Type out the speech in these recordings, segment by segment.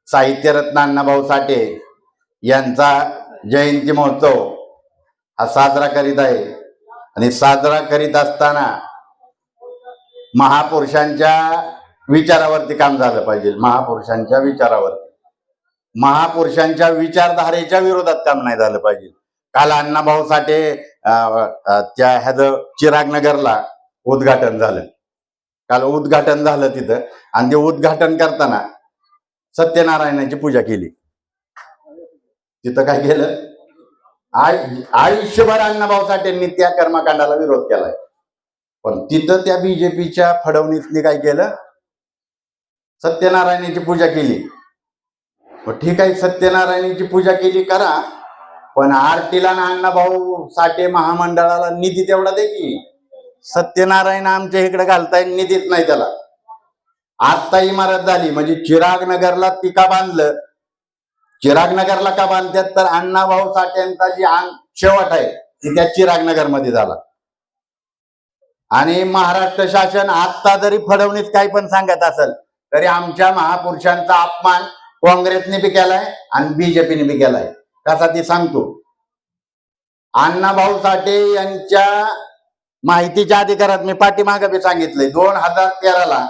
साहित्यरत्न अण्णाभाऊ साठे यांचा जयंती महोत्सव हा साजरा करीत आहे आणि साजरा करीत असताना महापुरुषांच्या विचारावरती काम झालं पाहिजे। महापुरुषांच्या विचारावरती, महापुरुषांच्या विचारधारेच्या विरोधात काम नाही झालं पाहिजे। काल अण्णाभाऊ साठे त्या चिराग नगरला उद्घाटन झालं, काल उद्घाटन झालं तिथं, आणि ते उद्घाटन करताना सत्यनारायणाची पूजा केली। तिथं काय केलं, आयुष्यभर अण्णाभाऊ साठेंनी त्या कर्मकांडाला विरोध केलाय, पण तिथं त्या बीजेपीच्या फडणवीसने काय केलं, सत्यनारायणाची पूजा केली। ठीक आहे, सत्यनारायणाची पूजा केली करा, पण आरटीला अण्णाभाऊ साठे महामंडळाला निधी तेवढा दे की। सत्यनारायण आमच्या इकडे घालताय, निधीच नाही त्याला। आता इमारत झाली म्हणजे चिराग नगरला ती का बांधलं, चिराग नगरला का बांधतात, तर अण्णाभाऊ साठेंचा जी शेवट आहे ती त्या चिराग नगर मध्ये झाला। आणि महाराष्ट्र शासन आता जरी फडणवीस काही पण सांगत असेल तरी आमच्या महापुरुषांचा अपमान काँग्रेसने बी केलाय आणि बीजेपीने बी केलाय। कसा ती सांगतो, अण्णाभाऊ साठे यांच्या माहितीच्या अधिकारात मी पाठीमागे बी सांगितलंय, 2013ला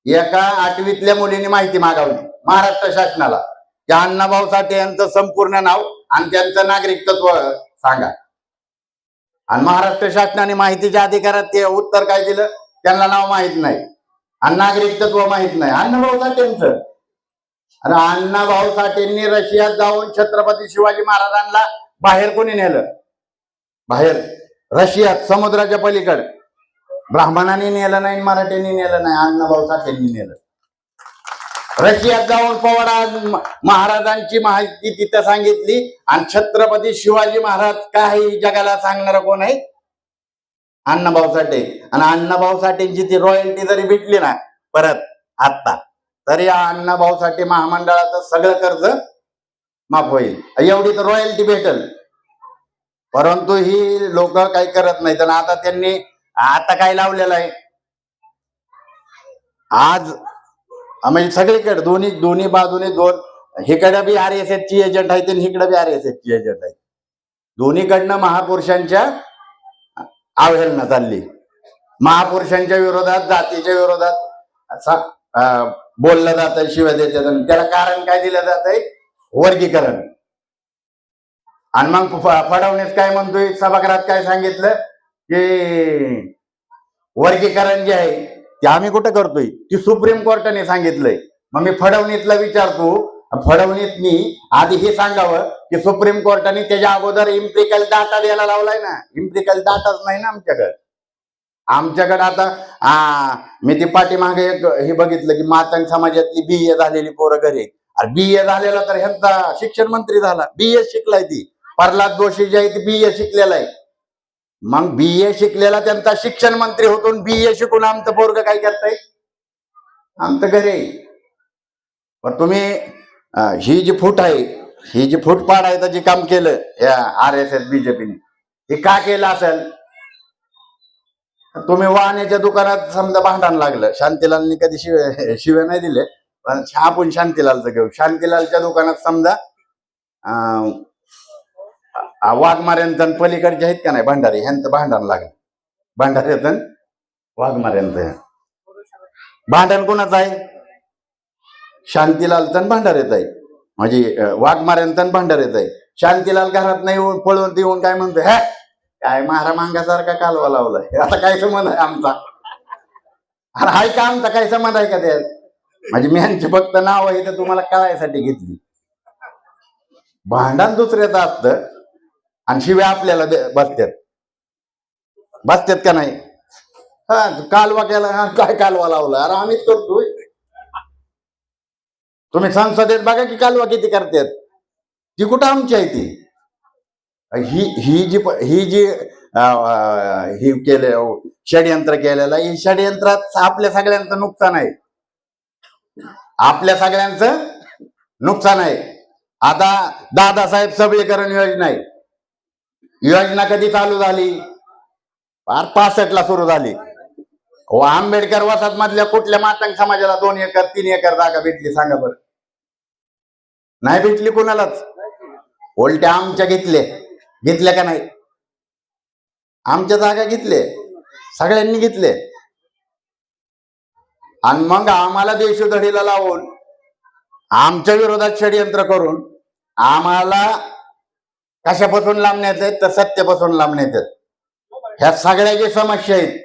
एका 8वीतल्या मुलीने माहिती मागवली महाराष्ट्र शासनाला, त्या अण्णाभाऊ साठे यांचं संपूर्ण नाव आणि त्यांचं नागरिकत्व सांगा, आणि महाराष्ट्र शासनाने माहितीच्या अधिकारात ते उत्तर काय दिलं, त्यांना नाव माहित नाही आणि नागरिकत्व माहित नाही अण्णाभाऊ साठेंचं। आणि अण्णाभाऊ साठेंनी रशियात जाऊन छत्रपती शिवाजी महाराजांना बाहेर कोणी नेलं, बाहेर रशियात समुद्राच्या पलीकडे, ब्राह्मणांनी नेलं नाही, मराठ्यांनी नेलं नाही, अण्णाभाऊ साठेंनी नेलं। रशियात जाऊन पवार महाराजांची माहिती तिथं सांगितली, आणि छत्रपती शिवाजी महाराज काही जगाला सांगणार कोण आहे, अण्णाभाऊ साठे। आणि अण्णाभाऊ साठेंची ती रॉयल्टी जरी भेटली ना परत आता, तरी अण्णाभाऊ साठे महामंडळाचं सगळं कर्ज माफ होईल, एवढी तर रॉयल्टी भेटल। परंतु ही लोक काही करत नाहीत। आणि आता त्यांनी आता काय लावलेलं आहे, आज म्हणजे सगळीकडे दोन्ही बाजूने दोन, हिकडे बी RSS ची एजंट आहे आणि हिकडे बी RSS ची एजंट आहे, दोन्हीकडनं महापुरुषांच्या अवहेलना चालली। महापुरुषांच्या विरोधात, जातीच्या विरोधात असं बोललं जात आहे, शिवाय देतात, आणि त्याला कारण काय दिलं जात आहे, वर्गीकरण। आणि मग फडणवीस काय म्हणतोय, सभागृहात काय सांगितलं की वर्गीकरण जे आहे ते आम्ही कुठं करतोय, ती सुप्रीम कोर्टाने सांगितलंय। मग मी फडणवीसला विचारतो, फडणवीसनी आधी हे सांगावं की सुप्रीम कोर्टाने त्याच्या अगोदर इम्प्लिकल डाटा द्यायला लावलाय ना, इम्प्लिकल डाटाच नाही ना आमच्याकडे आता मी ती पाठीमागे एक हे बघितलं की मातंग समाजातली BA झालेली पोरं घरी, BA झालेला तर ह्यांचा शिक्षण मंत्री झाला, BA शिकलाय ती, प्रल्हाद जोशी जे आहे ती BA शिकलेला आहे। मग BA शिकलेला त्यांचा शिक्षण मंत्री होतो, BA शिकून आमचं पोरग काय करताय, आमचं घरी। पण तुम्ही ही जी फूट आहे, ही जी फूट पाडायचं जे काम केलं या RSS BJPने, हे का केलं असेल, तुम्ही वाहनाच्या दुकानात समजा भांडण लागलं, शांतीलालनी कधी शिव्या नाही दिले, पण आपण शांतीलालचं घेऊ, शांतीलालच्या दुकानात समजा वाघमाऱ्यांचं पलीकडचे आहेत का नाही भंडारी, ह्यांचं भांडण लागलं, भंडाऱ्याचं वाघमाऱ्यांचं भांडण कोणाचं आहे, शांतीलालचं भंडाऱ्याचं आहे, म्हणजे वाघमाऱ्यांचं भंडाऱ्याचं आहे। शांतीलाल घरात नाही येऊन पळून येऊन काय म्हणतोय, हे काय मारा मांगासारखा कालवा लावलाय, आता काय संबंध आहे आमचा, अरे हाय का आमचा काय संबंध आहे का त्यात, म्हणजे मी यांची फक्त नाव आहे तर तुम्हाला कळायसाठी घेतली। भांडण दुसऱ्याचं असतं आणि शिव्या आपल्याला बसतात का नाही, कालवा केला, काय कालवा लावला, अरे आम्हीच करतोय। तुम्ही संसदेत बघा की कालवा किती करतात, ती कुठं आमची आहे ती, ही जी केले षडयंत्र केलेलं, ही षडयंत्रात आपल्या सगळ्यांचं नुकसान आहे, आपल्या सगळ्यांचं नुकसान आहे। आता दादासाहेब सबलीकरण योजना आहे, योजना कधी चालू झाली, 65ला सुरू झाली। आंबेडकर वसाहत मधल्या कुठल्या मातंग समाजाला 2 एकर 3 एकर जागा भेटली सांगा बरं, नाही भेटली कोणालाच. उलट्या आमच्या घेतल्या का नाही? आमच्या जागा घेतले, सगळ्यांनी घेतले. आणि मग आम्हाला देशोधडीला लावून आमच्या विरोधात षडयंत्र करून आम्हाला कशापासून लांबण्यात आहेत तर सत्तेपासून लांबण्यात आहेत. ह्या सगळ्या ज्या समस्या आहेत,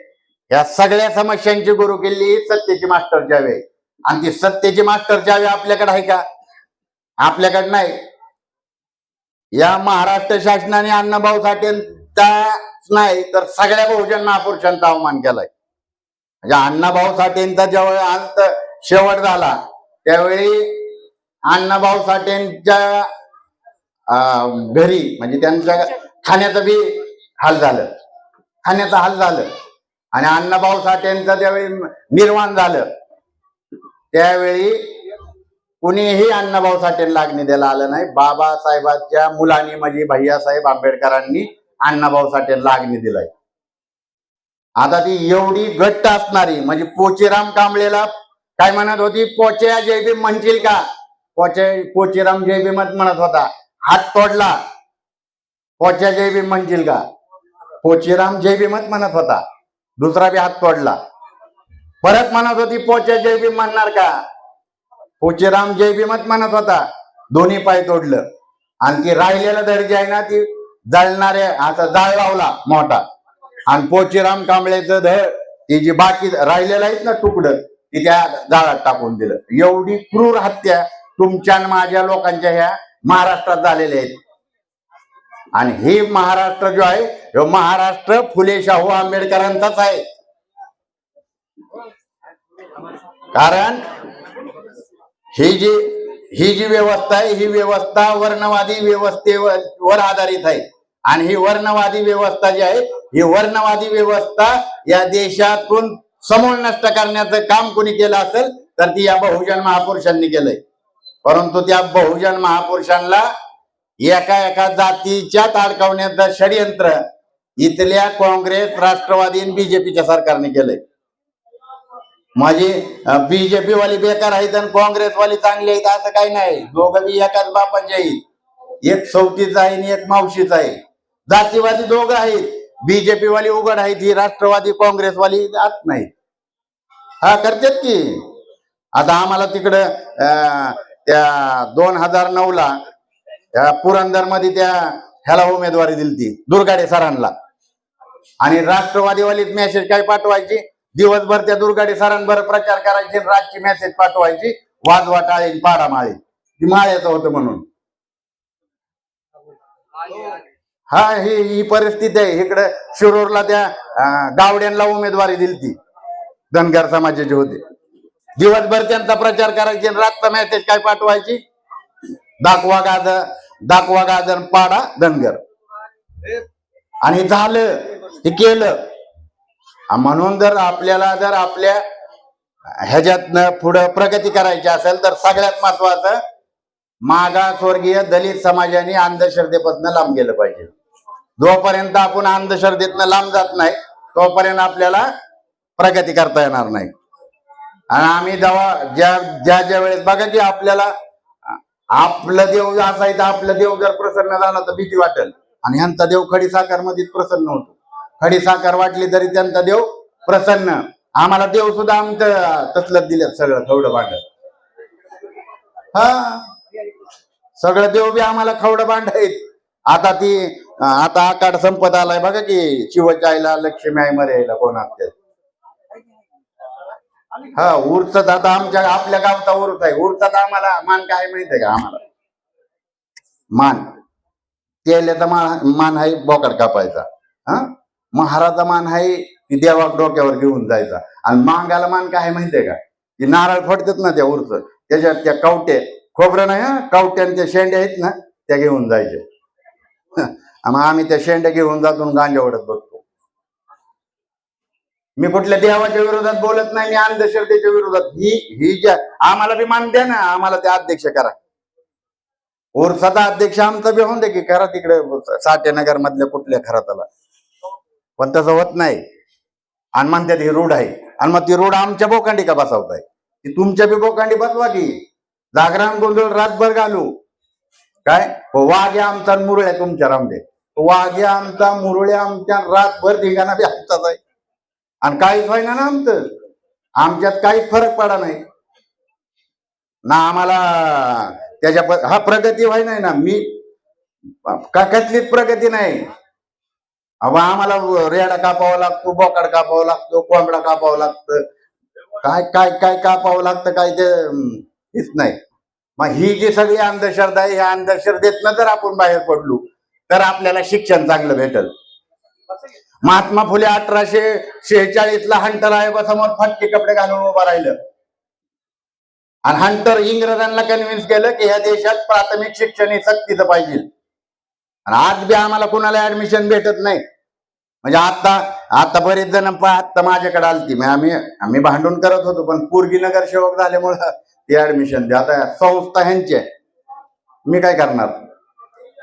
ह्या सगळ्या समस्यांची गुरु केली सत्तेची मास्टर चावी. आणि ती सत्तेची मास्टर चावी आपल्याकडे आहे का? आपल्याकडे नाही. या महाराष्ट्र शासनाने अण्णाभाऊ साठेंचा नाही तर सगळ्या बहुजन महापुरुषांचा अवमान केलाय. म्हणजे अण्णाभाऊ साठेंचा ज्यावेळी अंत शेवट झाला त्यावेळी अण्णाभाऊ साठेंच्या घरी म्हणजे त्यांच्या खाण्याचं बी हाल झालं, खाण्याचं हाल झालं. आणि अण्णाभाऊ साठेंचं ज्यावेळी निर्माण झालं त्यावेळी कुणीही अण्णाभाऊ साठेंना अग्नी द्यायला आलं नाही. बाबासाहेबांच्या मुलांनी म्हणजे भैयासाहेब आंबेडकरांनी अण्णाभाऊ साठेंना अग्नी दिलाय. आता ती एवढी घट्ट असणारी म्हणजे पोचीराम कांबळेला काय म्हणत होती, पोच्या जय भीम म्हणशील का? पोचीराम जय भीमच म्हणत होता, हात तोडला. पोच्या जय भीम म्हणशील का? पोचीराम जय भीमच म्हणत होता, दुसरा बी हात तोडला. परत म्हणत होती पोच्या जय भीम म्हणणार का? पोचीराम जय भीमच म्हणत होता, दोन्ही पाय तोडलं. आणि ती राहिलेला दर्जा आहे ना ती जळणाऱ्या आता जाळ लावला मोठा. आणि पोचीराम कांबळेचं ती जी बाकी राहिलेलं आहेत ना तुकडं ती त्या जाळात टाकून दिलं. एवढी क्रूर हत्या तुमच्या आणि माझ्या लोकांच्या ह्या महाराष्ट्रात झालेल्या आहेत. आणि हे महाराष्ट्र जो आहे हे महाराष्ट्र फुले शाहू आंबेडकरांचाच आहे. कारण ही जी व्यवस्था आहे ही व्यवस्था वर्णवादी व्यवस्थेवर आधारित आहे. आणि ही वर्णवादी व्यवस्था जी आहे ही वर्णवादी व्यवस्था या देशातून समूळ नष्ट करण्याचं काम कोणी केलं असेल तर ती या बहुजन महापुरुषांनी केलंय. परंतु त्या बहुजन महापुरुषांना एका जातीच्यात अडकवण्याचं षडयंत्र इथल्या काँग्रेस, राष्ट्रवादी आणि बीजेपीच्या सरकारने केलंय. म्हणजे बीजेपी वाली बेकार आहेत आणि काँग्रेसवाली चांगली आहेत असं काही नाही. दोघं बी एकाच बापाचे आहेत. एक सौतीचा आहे आणि एक मावशीचा आहे. जातीवादी दोघं आहेत. बीजेपी वाली उघड आहेत, ही राष्ट्रवादी काँग्रेसवाली जात नाहीत. हा करतात की. आता आम्हाला तिकडं त्या 2009ला त्या पुरंदर मध्ये त्या ह्याला उमेदवारी दिली दुर्गाडे सरांना. आणि राष्ट्रवादीवालीच मेसेज काय पाठवायची, दिवसभर त्या दुर्गाडे सरांवर प्रचार करायचे, रातची मेसेज पाठवायची वाजवा टाळी पाडा माळी, ती माळ्याचं होतं म्हणून. हा ही परिस्थिती आहे. इकडे शिरूरला त्या गावड्यांना उमेदवारी दिली, धनगर समाजाचे होते. दिवसभर त्यांचा प्रचार करायचे, रातचा मेसेज काय पाठवायची, दाखवा गाजर पाडा धनगर. आणि झालं, हे केलं. म्हणून जर आपल्या ह्याच्यातनं पुढं प्रगती करायची असेल तर सगळ्यात महत्वाचं मागासवर्गीय दलित समाजाने अंधश्रद्धेपासून लांब गेलं पाहिजे. जोपर्यंत आपण अंधश्रद्धेतनं लांब जात नाही तोपर्यंत आपल्याला प्रगती करता येणार नाही. आणि आम्ही ज्या वेळेस बघा की आपल्याला आपलं देव असायचं, आपलं देव जर प्रसन्न झाला तर भीती वाटेल. आणि ह्यांचा देव खडी साखर मध्येच प्रसन्न होतो. खडी साखर वाटली तरी त्यांचा देव प्रसन्न. आम्हाला देव सुद्धा आमचं तसलंच दिलं सगळं खवडं भांड. हा सगळं देव बी आम्हाला खवडं भांड आहेत. आता आकाड संपत आलाय बघा की, शिवचायला लक्ष्मी आई मर्यायला कोण असते. हा उरसत आता आपल्या गावचा उरूस आहे. उरसात आम्हाला मान काय माहितीये का? आम्हाला मान तेल्याचा मान आहे बोकड कापायचा. हा महाराजा मान आहे की देवा डोक्यावर घेऊन जायचा. आणि मांगाला मान काय माहितीये का? की नारळ फोडतात ना त्या उरस, त्याच्यात त्या कवटे खोबरं नाही हा कवट्यान त्या शेंड्या आहेत ना त्या घेऊन जायचे. मग आम्ही त्या शेंड्या घेऊन जातो गांजा ओढत बसतो. मी कुठल्या देवाच्या विरोधात बोलत नाही, मी अंधश्रद्धेच्या विरोधात. ही ज्या आम्हाला बी मान द्या ना, आम्हाला ते अध्यक्ष करा. उरसाचा अध्यक्ष आमचा बी होऊन दे की करा तिकडे साठेनगर मधल्या कुठल्या खराताला. पण तसं होत नाही. आणि म्हणतात ही रूढ आहे. आणि मग ती रूढ आमच्या बोकांडी का बसवताय? ती तुमच्या बी बोकांडी बसवा की. जागरण गोंधळ रातभर घालू, काय वाघ्या आमचा मुरळ्या तुमच्या रामदे, वाघ्या आमचा मुरळ्या आमच्या, रातभर धिंगाणा बी आमचाच आहे आणि काहीच व्हायना ना आमचं, आमच्यात काहीच फरक पडा नाही ना आम्हाला त्याच्या हा प्रगती व्हाय नाही ना, मी कसलीच प्रगती नाही. अहो आम्हाला रेडा कापावा लागतो, बोकाड कापावा लागतो, कोंबडा कापावा लागतं, काय काय काय कापावं लागतं काय ते हेच नाही. मग ही जी सगळी अंधश्रद्धा आहे, या अंधश्रद्धेतनं जर आपण बाहेर पडलो तर आपल्याला शिक्षण चांगलं भेटल. महात्मा फुले 1846 हंटर साहेबासमोर फटके कपडे घालून उभा राहिलं आणि हंटर इंग्रजांना कन्व्हिन्स केलं की ह्या देशात प्राथमिक शिक्षण हे सक्तीचं पाहिजे. आणि आज बी आम्हाला कुणाला ऍडमिशन भेटत नाही. म्हणजे आता आता बरेच जण आता माझ्याकडे आलती, आम्ही भांडून करत होतो, पण पूर्गी नगरसेवक झाल्यामुळं ते ऍडमिशन द्या. आता संस्था ह्यांची, मी काय करणार,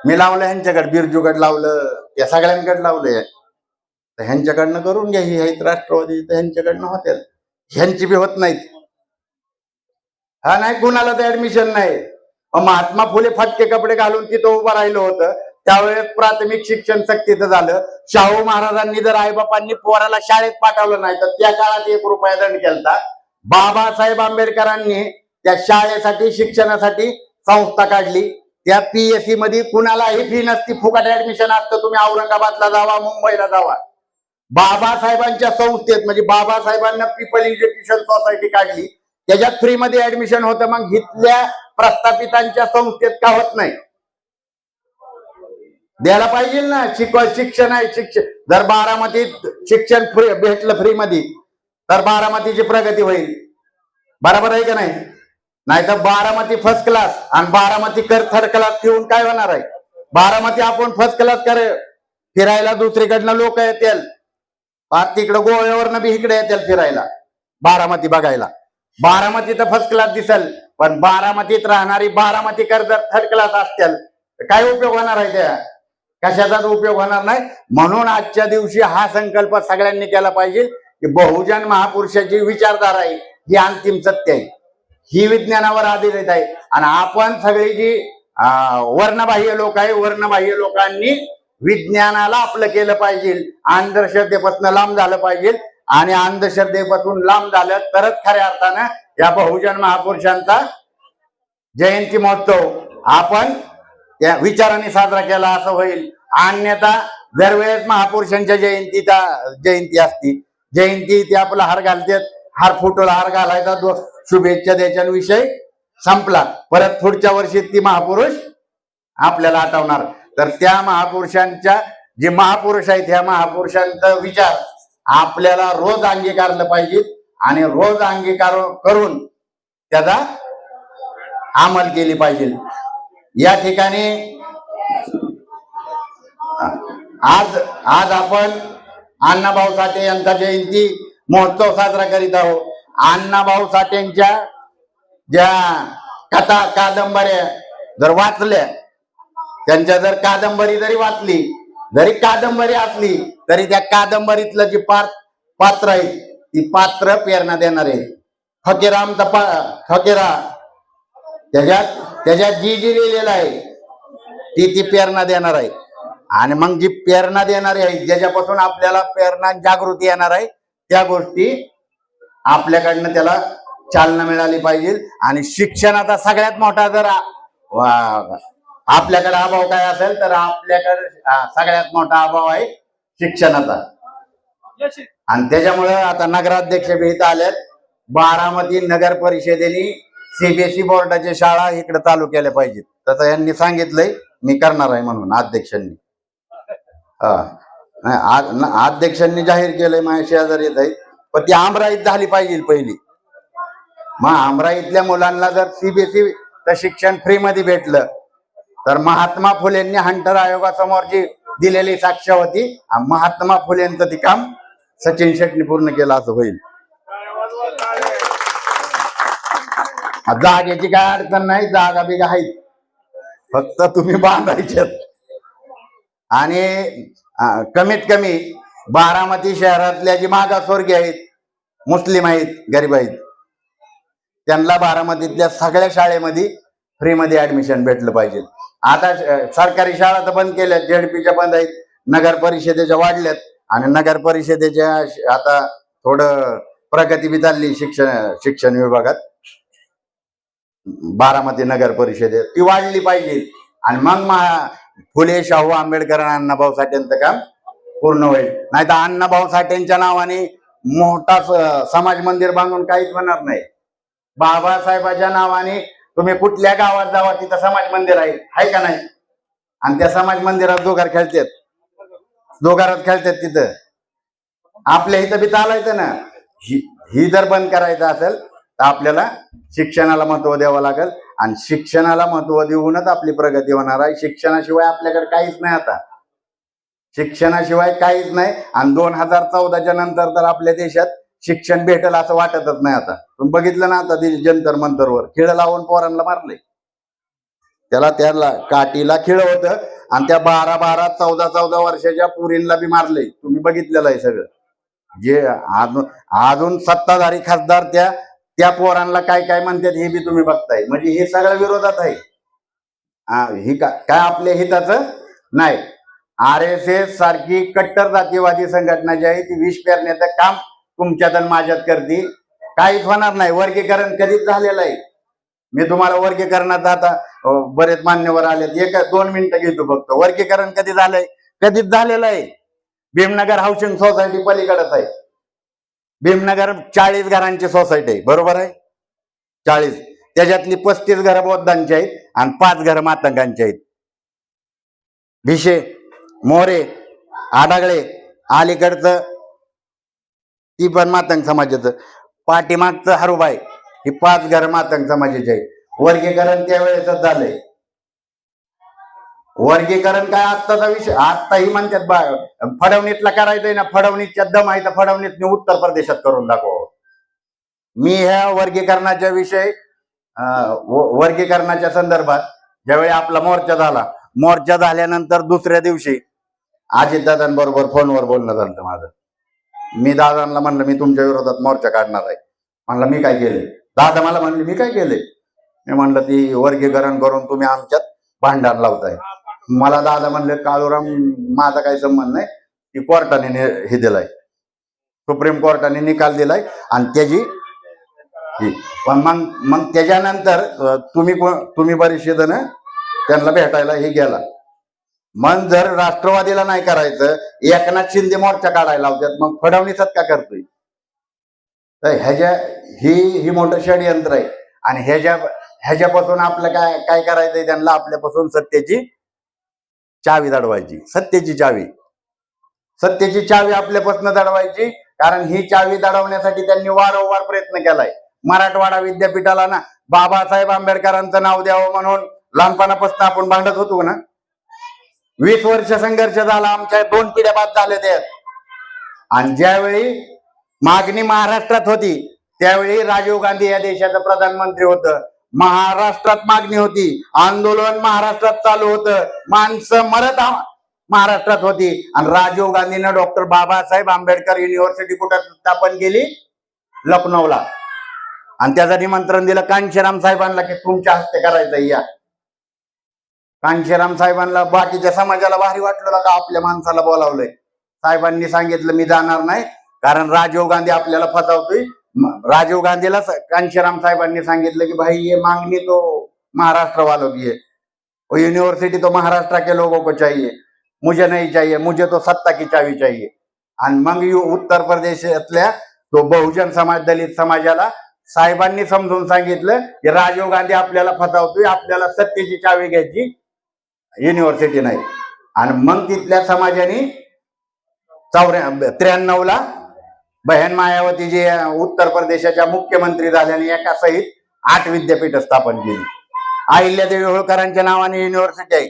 मी लावलं ह्यांच्याकडे, बिरजूगड लावलं, या सगळ्यांकडे लावलंय, तर ह्यांच्याकडनं करून घ्या. ही आहेत राष्ट्रवादी, तर ह्यांच्याकडनं होतील, ह्यांची बी होत नाहीत. हा नाही कुणाला तर ऍडमिशन नाही. महात्मा फुले फटके कपडे घालून तिथं उभं राहिलं होतं, त्यावेळेस प्राथमिक शिक्षण सक्तीचं झालं. शाहू महाराजांनी जर आईबापांनी पोराला शाळेत पाठवलं नाही तर त्या काळात 1 रुपया दंड केलता. बाबासाहेब आंबेडकरांनी त्या शाळेसाठी शिक्षणासाठी संस्था काढली. त्या PSC मध्ये कुणालाही फी नसती, फुकट ऍडमिशन असतं. तुम्ही औरंगाबादला जावा, मुंबईला जावा. बाबासाहेबांच्या संस्थेत म्हणजे बाबासाहेबांना पीपल एज्युकेशन सोसायटी काढली, त्याच्यात फ्री मध्ये ऍडमिशन होतं. मग इथल्या प्रस्थापितांच्या संस्थेत का होत नाही? द्यायला पाहिजे ना. शिक्षण आहे, शिक्षण जर बारामतीत शिक्षण फ्री भेटलं फ्री मध्ये तर बारामतीची प्रगती होईल. बरोबर आहे का नाही? नाही तर बारामती फर्स्ट क्लास आणि बारामती थर्ड क्लास ठेवून काय होणार आहे? बारामती आपण फर्स्ट क्लास फिरायला दुसरीकडनं लोक येतील, तिकडं गोव्यावरनं बी इकडे येतील फिरायला, बारामती बघायला. बारामती तर फर्स्ट क्लास दिसेल, पण बारामतीत राहणारी बारामतीकर जर थर्ड क्लास असतील तर काय उपयोग होणार आहे? त्या कशाचाच उपयोग होणार नाही. म्हणून आजच्या दिवशी हा संकल्प सगळ्यांनी केला पाहिजे की बहुजन महापुरुषाची विचारधारा आहे ही अंतिम सत्य आहे, ही विज्ञानावर आधारित आहे. आणि आपण सगळी जी वर्णबाह्य लोक आहे, वर्णबाह्य लोकांनी विज्ञानाला आपलं केलं पाहिजे, अंधश्रद्धेपासून लांब झालं पाहिजे. आणि अंधश्रद्धेपासून लांब झालं तरच खऱ्या अर्थानं या बहुजन महापुरुषांचा जयंती महोत्सव आपण त्या विचाराने साजरा केला असं होईल. अन्यथा दरवेळेस महापुरुषांच्या जयंती असती, जयंती ते आपला हार घालतात, हार फुटोला हार घालायचा, शुभेच्छा द्यायच्या, विषय संपला. परत पुढच्या वर्षी ती महापुरुष आपल्याला आठवणार. तर त्या महापुरुषांच्या जे महापुरुष आहेत ह्या महापुरुषांचा विचार आपल्याला रोज अंगीकारलं पाहिजे आणि रोज अंगीकार करून त्याचा अंमल केली पाहिजे. या ठिकाणी आज आपण अण्णाभाऊ साठे यांचा जयंती महोत्सव साजरा करीत आहोत. अण्णाभाऊ साठेंच्या ज्या कथा कादंबऱ्या जर वाचल्या, त्यांच्या जर कादंबरी जरी वाचली, जरी कादंबरी असली तरी त्या कादंबरीतलं जी पात्र आहे ती पात्र प्रेरणा देणार आहे. फकीरा त्याच्यात जी लिहिलेलं आहे ती प्रेरणा देणार आहे. आणि मग जी प्रेरणा देणारी आहे, ज्याच्यापासून आपल्याला प्रेरणा जागृती येणार आहे, त्या गोष्टी आपल्याकडनं त्याला चालना मिळाली पाहिजे. आणि शिक्षणाचा सगळ्यात मोठा जर आपल्याकडे अभाव काय असेल तर आपल्याकडे सगळ्यात मोठा अभाव आहे शिक्षणाचा. आणि त्याच्यामुळे आता नगराध्यक्ष बी इथं आल्यात. बारामती नगर परिषदेने CBSE बोर्डाच्या शाळा इकडे चालू केल्या पाहिजेत, तसं यांनी सांगितलंय. मी करणार आहे म्हणून अध्यक्षांनी अध्यक्षांनी जाहीर केलंय. माझ्या शेजारी येत आहे, पण ती आमराईत झाली पाहिजे पहिली. मग आमराईतल्या मुलांना जर CBSE शिक्षण फ्री मध्ये भेटलं तर महात्मा फुलेंनी हंटर आयोगासमोर जी दिलेली साक्ष होती, महात्मा फुलेंचं ते काम सचिन शेट्टी पूर्ण केलं असं होईल. जागेची काय अडचण नाही, जागा बिगा आहेत, फक्त तुम्ही बांधायच्यात. आणि कमीत कमी बारामती शहरातल्या जी मागासवर्गीय आहेत, मुस्लिम आहेत, गरीब आहेत, त्यांना बारामतीतल्या सगळ्या शाळेमध्ये फ्रीमध्ये ऍडमिशन भेटलं पाहिजे. आता सरकारी शाळा तर बंद केल्यात, झेडपीच्या बंद आहेत, नगर परिषदेच्या वाढल्यात, आणि नगर परिषदेच्या आता थोडं प्रगती बी चालली शिक्षण विभागात. बारामती नगर परिषदेत ती वाढली पाहिजे, आणि मग फुले शाहू आंबेडकर आणि अण्णाभाऊ साठेंचं काम पूर्ण होईल. नाही तर अण्णाभाऊ साठेंच्या नावाने मोठा समाज मंदिर बांधून काहीच होणार नाही. बाबासाहेबांच्या नावाने तुम्ही कुठल्या गावात जावा तिथं समाज मंदिर आहे का नाही? आणि त्या समाज मंदिरात दोघार खेळतात, दोघारात खेळतात तिथं. आपल्या इथं बी चालायचं ना. ही जर बंद करायचं असेल तर आपल्याला शिक्षणाला महत्व द्यावं लागेल, आणि शिक्षणाला महत्व देऊनच आपली प्रगती होणार आहे. शिक्षणाशिवाय आपल्याकडे काहीच नाही आता, शिक्षणाशिवाय काहीच नाही. आणि 2014च्या नंतर तर आपल्या देशात शिक्षण भेटेल असं वाटतच नाही. आता तुम्ही बघितलं ना, आता जंतर मंतरवर खिळ लावून पोरांना मारले, त्याला काठीला खिळ होतं, आणि त्या 12 14 वर्षाच्या पुरींना बी मारले. तुम्ही बघितलेलं आहे सगळं. जे अजून सत्ताधारी खासदार त्या पोरांना काय काय म्हणतात हे बी तुम्ही बघताय. म्हणजे हे सगळं विरोधात आहे. ही काय आपल्या हिताचं नाही. RSS सारखी कट्टर जातीवादी संघटना जी आहे ती विष पेरण्याचं काम तुमच्यात आणि माझ्यात करते. काहीच होणार नाही. वर्गीकरण कधीच झालेलं आहे. मी तुम्हाला वर्गीकरणात आता बरेच मान्यवर आले, 1-2 मिनिटं घेतो फक्त. वर्गीकरण कधी झालंय? कधीच झालेलं आहे. भीमनगर हाऊसिंग सोसायटी पलीकडेच आहे. भीमनगर 40 घरांची सोसायटी आहे, बरोबर आहे? 40. त्याच्यातली 35 घरं बौद्धांची आहेत आणि 5 घरं मातंगांची आहेत. भिशे, मोरे, आडागळे, अलीकडचं ती पण मातंग समाजाचं, पाठीमागचं हरुबाई, ही 5 घरं मातंग समाजाची आहेत. वर्गीकरण त्यावेळेच झालंय. वर्गीकरण काय आत्ताचा विषय. आत्ताही म्हणतात फडवणीतला करायचंय ना, फडवणीच्या दम आहे तर फडवणीतने उत्तर प्रदेशात करून दाखवावं. मी ह्या वर्गीकरणाच्या विषय वर्गीकरणाच्या संदर्भात ज्यावेळी आपला मोर्चा झाल्यानंतर दुसऱ्या दिवशी अजितदादांबरोबर फोनवर बोलणं झालं माझं. मी दादांना म्हणलं मी तुमच्या विरोधात मोर्चा काढणार आहे. म्हणलं मी काय केले? दादा मला म्हणले मी काय केले? मी म्हणलं ती वर्गीकरण करून तुम्ही आमच्यात भांडण लावताय. मला दादा म्हणले काळूराम माझा काही संबंध नाही, ती कोर्टाने हे दिलाय, सुप्रीम कोर्टाने निकाल दिलाय, आणि त्याची पण मग त्याच्यानंतर तुम्ही बरीचशे जण त्यांना भेटायला हे गेला. मग जर राष्ट्रवादीला नाही करायचं, एकनाथ शिंदे मोर्चा काढायला लावतात, मग फडणवीसच का करतोय? तर ही मोठं षडयंत्र आहे. आणि ह्याच्यापासून आपलं काय करायचंय? त्यांना आपल्यापासून सत्तेची चावी दडवायची. सत्तेची चावी आपल्यापासून दडवायची. कारण ही चावी दडवण्यासाठी त्यांनी वारंवार प्रयत्न केलाय. मराठवाडा विद्यापीठाला ना बाबासाहेब आंबेडकरांचं नाव द्यावं म्हणून लहानपणापासून आपण भांडत होतो ना. 20 वर्ष संघर्ष झाला, आमच्या 2 पिढ्या बाद झाल्या त्यात. आणि ज्यावेळी मागणी महाराष्ट्रात होती त्यावेळी राजीव गांधी या देशाचं प्रधानमंत्री होतं. महाराष्ट्रात मागणी होती, आंदोलन महाराष्ट्रात चालू होतं, माणसं मरत महाराष्ट्रात होती, आणि राजीव गांधीनं डॉक्टर बाबासाहेब आंबेडकर युनिव्हर्सिटी कुठं स्थापन केली? लखनौला. आणि त्याचं निमंत्रण दिलं कांशीराम साहेबांना की तुमच्या हस्ते करायचं या. कांशीराम साहेबांना बाकीच्या समाजाला भारी वाटलं का आपल्या माणसाला बोलावलंय. साहेबांनी सांगितलं मी जाणार नाही, कारण राजीव गांधी आपल्याला फसवतोय. राजीव गांधीला कांशीराम साहेबांनी सांगितलं की भाई ये मांगनी तो महाराष्ट्र वालों की है, वो यूनिवर्सिटी तो महाराष्ट्र के लोगों को चाहिए, मुझे नहीं चाहिए, मुझे तो सत्ता की चावी चाहिए. आणि मग उत्तर प्रदेशातल्या तो बहुजन समाज, दलित समाजाला साहेबांनी समजून सांगितलं की राजीव गांधी आपल्याला फसवतोय, आपल्याला सत्तेची चावी घ्यायची, युनिव्हर्सिटी नाही. आणि मग तिथल्या समाजाने 93ला बहन मायावती जे उत्तर प्रदेशाच्या मुख्यमंत्री झाल्याने एका सहित 8 विद्यापीठ स्थापन केली. अहिल्यादेवी होळकरांच्या नावाने युनिव्हर्सिटी आहे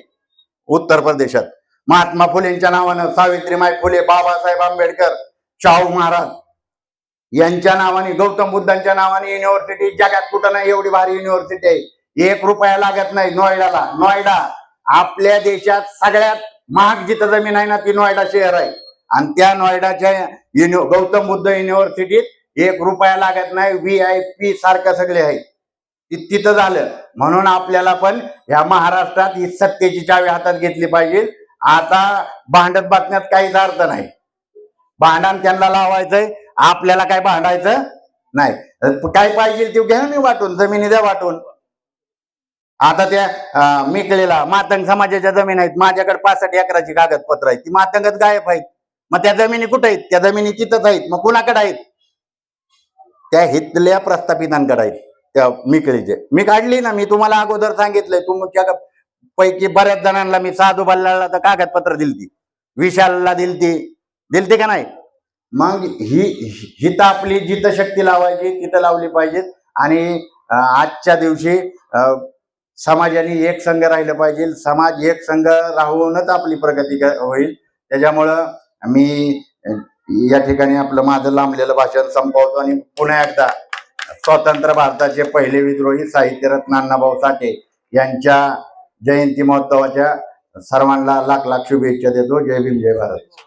उत्तर प्रदेशात. महात्मा फुलेंच्या नावानं, सावित्रीमाई फुले, बाबासाहेब आंबेडकर, शाहू महाराज यांच्या नावाने, गौतम बुद्धांच्या नावाने युनिव्हर्सिटी. जगात कुठं नाही एवढी भारी युनिव्हर्सिटी आहे. 1 रुपया लागत नाही नोएडा आपल्या देशात सगळ्यात महाग जिथं जमीन आहे ना ती नोएडा शहर आहे. आणि त्या नोएडाच्या गौतम बुद्ध युनिव्हर्सिटीत 1 रुपया लागत नाही. VIP सारखं सगळे आहे. तिथं झालं. म्हणून आपल्याला पण ह्या महाराष्ट्रात ही सत्तेची चावी हातात घेतली पाहिजे. आता भांडत बसण्यात काहीच अर्थ नाही. भांडण त्यांना लावायचंय, आपल्याला काय भांडायचं नाही. काय पाहिजे ते घ्या मी वाटून, जमिनी द्या वाटून. आता त्या मिकळीला मातंग समाजाच्या जमीन आहेत, माझ्याकडे 65 एकराची कागदपत्र आहेत, ती मातंगच गायब आहेत. मग त्या जमिनी कुठे आहेत? त्या जमिनी तिथंच आहेत. मग कुणाकडे आहेत? त्या हितल्या प्रस्थापितांकडे आहेत, त्या मिकळीचे. मी काढली ना, मी तुम्हाला अगोदर सांगितलंय. तुमच्या पैकी बऱ्याच जणांना मी साधू बल्लाला तर कागदपत्र दिलती, विशालला दिलती का नाही? मग हित आपली जिथं शक्ती लावायची तिथं लावली पाहिजेत. आणि आजच्या दिवशी समाजाने एक संघ राहिलं पाहिजे. समाज एक संघ राहूनच आपली प्रगती होईल. त्याच्यामुळं मी या ठिकाणी आपलं माझं लांबलेलं भाषण संपवतो आणि पुन्हा एकदा स्वतंत्र भारताचे पहिले विद्रोही साहित्यरत्न अण्णाभाऊ साठे यांच्या जयंती महोत्सवाच्या सर्वांना लाख लाख शुभेच्छा देतो. जय भीम, जय भारत.